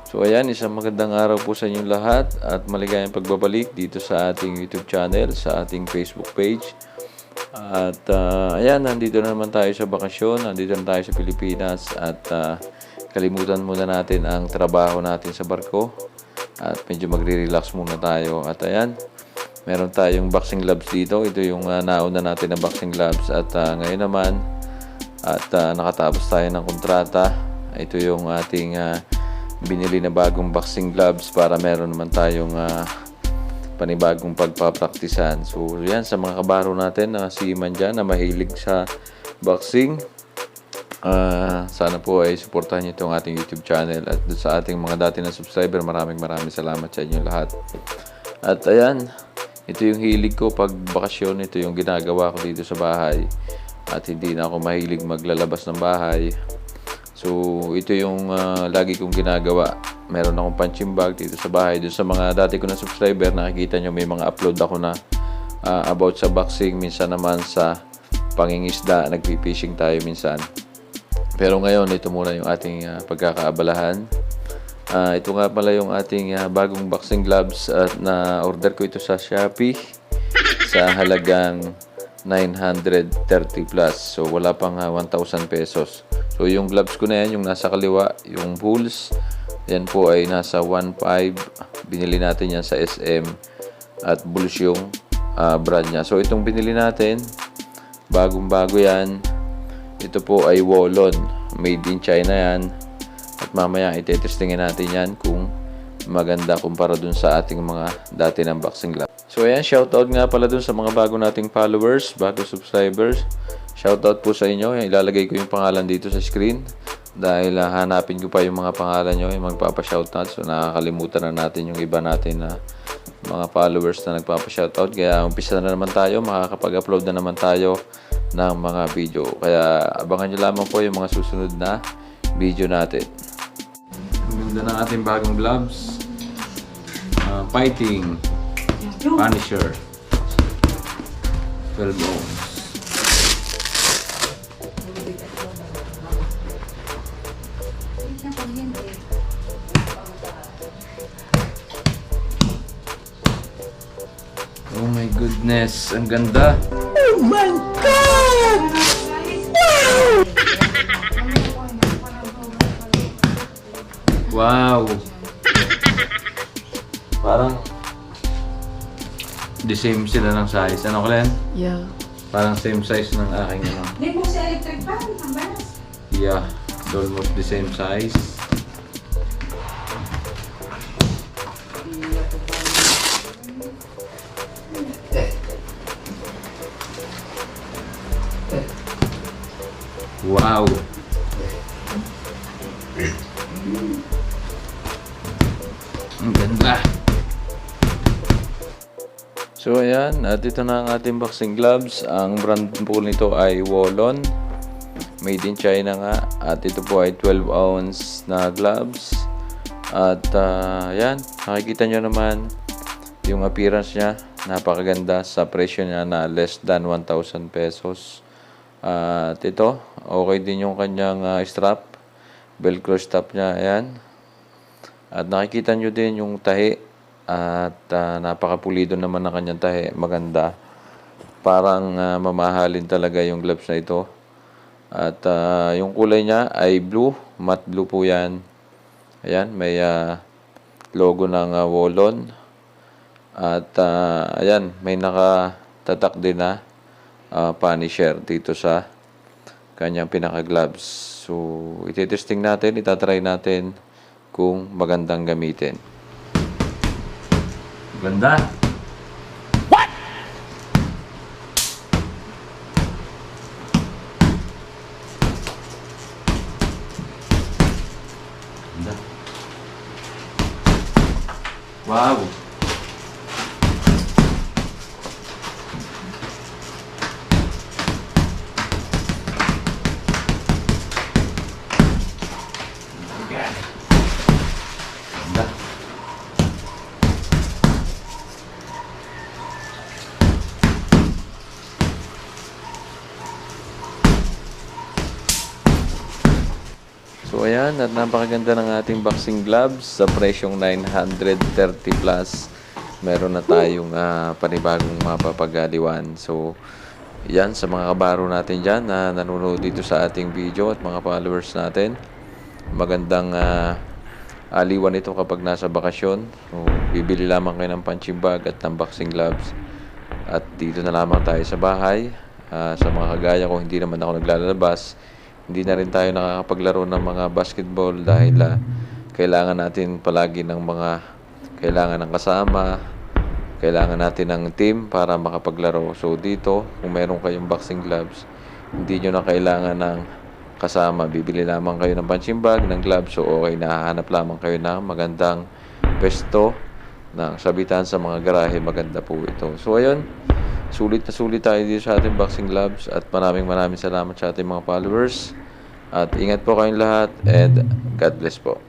So ayan, isang magandang araw po sa inyong lahat at maligayang pagbabalik dito sa ating YouTube channel, sa ating Facebook page. At ayan, nandito na naman tayo sa bakasyon, nandito na tayo sa Pilipinas at kalimutan muna natin ang trabaho natin sa barko at medyo magre-relax muna tayo. At ayan, meron tayong boxing gloves dito. Ito yung nauna natin na boxing gloves at ngayon naman at nakatapos tayo ng kontrata. Ito yung ating binili na bagong boxing gloves para meron naman tayong panibagong pagpapraktisan. So yan, sa mga kabaro natin na seaman dyan na mahilig sa boxing, sana po ay suportahan nyo itong ating YouTube channel. At sa ating mga dati na subscriber, maraming salamat sa inyo lahat. At ayan, ito yung hilig ko pag bakasyon. Ito yung ginagawa ko dito sa bahay at hindi na ako mahilig maglalabas ng bahay. So, ito yung lagi kong ginagawa. Meron akong punching bag dito sa bahay. Doon sa mga dati ko na subscriber, nakikita nyo may mga upload ako na about sa boxing. Minsan naman sa pangingisda, nagpipishing tayo minsan. Pero ngayon, ito muna yung ating pagkakaabalahan. Ito nga pala yung ating bagong boxing gloves at na-order ko ito sa Shopee sa halagang 930 plus. So, wala pang 1,000 pesos. So, yung gloves ko na yan, yung nasa kaliwa, yung Bulls, yan po ay nasa 1.5. Binili natin yan sa SM at Bulls yung brand niya. So, itong binili natin, bagong-bago yan. Ito po ay Wallon. Made in China yan. At mamaya, itetestingin natin yan kung maganda kumpara dun sa ating mga dati ng boxing gloves. So, ayan, shoutout nga pala dun sa mga bago nating followers, bago subscribers. Shoutout po sa inyo. Ilalagay ko yung pangalan dito sa screen dahil hanapin ko pa yung mga pangalan nyo, yung magpapa-shoutout. So, nakakalimutan na natin yung iba natin na mga followers na nagpapa-shoutout. Kaya, umpisa na naman tayo. Makakapag-upload na naman tayo ng mga video. Kaya, abangan nyo lamang po yung mga susunod na video natin. Ang ganda ng ating bagong gloves. Fighting Punisher 12 ounce. Oh my goodness, ang ganda. Oh my God! Wow! Parang the same sila ng size. Ano, Glenn? Yeah. Parang same size ng aking ano. Hindi mo sa electric fan, ang balas. Yeah, almost the same size. Wow! Ang ganda! So ayan, at ito na ang ating boxing gloves. Ang brand po nito ay Wallon. Made in China nga. At ito po ay 12 ounce na gloves. At ayan, nakikita nyo naman yung appearance niya. Napakaganda sa presyo niya na less than 1,000 pesos. At ito, okay din yung kanyang strap. Velcro strap niya, ayan. At nakikita nyo din yung tahi. At napakapulido naman ng kanyang tahi. Maganda. Parang mamahalin talaga yung gloves na ito. At yung kulay niya ay blue. Matte blue po yan. Ayan, may logo ng Wallon. At ayan, may nakatatak din na Punisher dito sa kanyang pinaka-gloves. So, ititesting natin, itatry natin kung magandang gamitin. Ganda! What? Ganda. Wow! Ganda. So ayan, Ayan, at napakaganda ng ating boxing gloves sa presyong 930 plus. Meron na tayong panibagong mapapagaliwan. So, yan sa mga kabaro natin dyan na nanonood dito sa ating video at mga followers natin. Magandang aliwan ito kapag nasa bakasyon. So, bibili lamang kayo ng punching bag at ng boxing gloves. At dito na lamang tayo sa bahay. Sa mga kagaya ko, hindi naman ako naglalabas. Hindi na rin tayo nakakapaglaro ng mga basketball dahil kailangan natin palagi ng kailangan ng kasama, kailangan natin ng team para makapaglaro. So dito, kung meron kayong boxing gloves, hindi nyo na kailangan ng kasama. Bibili lamang kayo ng punching bag, ng gloves. So okay, nahahanap lamang kayo ng magandang pwesto ng sabitan sa mga garahe. Maganda po ito. So ayun, sulit na sulit tayo dito sa ating boxing gloves at maraming salamat sa ating mga followers. At ingat po kayong lahat and God bless po.